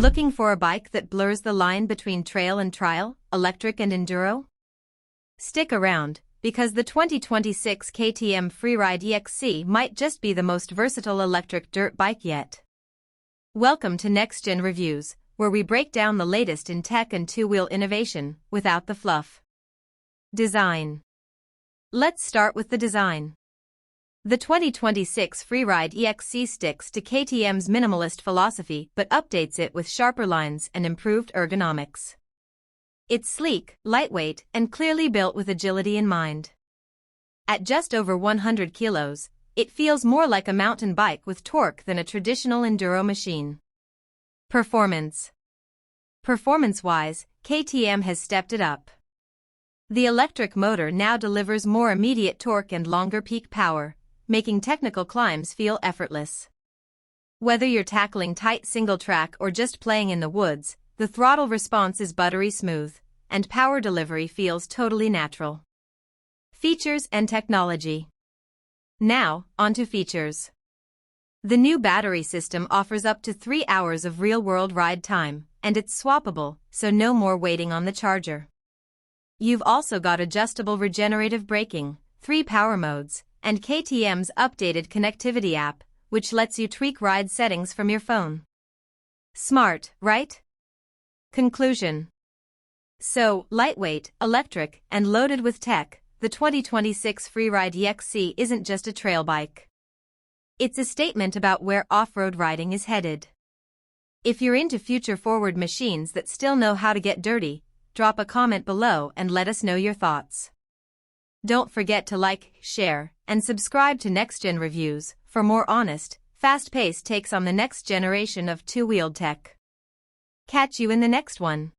Looking for a bike that blurs the line between trail and trial, electric and enduro? Stick around, because the 2026 KTM Freeride E-XC might just be the most versatile electric dirt bike yet. Welcome to Next Gen Reviews, where we break down the latest in tech and two-wheel innovation, without the fluff. Design. Let's start with the design. The 2026 Freeride E-XC sticks to KTM's minimalist philosophy but updates it with sharper lines and improved ergonomics. It's sleek, lightweight, and clearly built with agility in mind. At just over 100 kilos, it feels more like a mountain bike with torque than a traditional enduro machine. Performance. Performance-wise, KTM has stepped it up. The electric motor now delivers more immediate torque and longer peak power, making technical climbs feel effortless. Whether you're tackling tight single track or just playing in the woods, the throttle response is buttery smooth, and power delivery feels totally natural. Features and technology. Now, onto features. The new battery system offers up to 3 hours of real-world ride time, and it's swappable, so no more waiting on the charger. You've also got adjustable regenerative braking, 3 power modes, and KTM's updated connectivity app, which lets you tweak ride settings from your phone. Smart, right? Conclusion. So, lightweight, electric, and loaded with tech, the 2026 Freeride E-XC isn't just a trail bike. It's a statement about where off-road riding is headed. If you're into future-forward machines that still know how to get dirty, drop a comment below and let us know your thoughts. Don't forget to like, share, and subscribe to Next Gen Reviews for more honest, fast-paced takes on the next generation of two-wheeled tech. Catch you in the next one.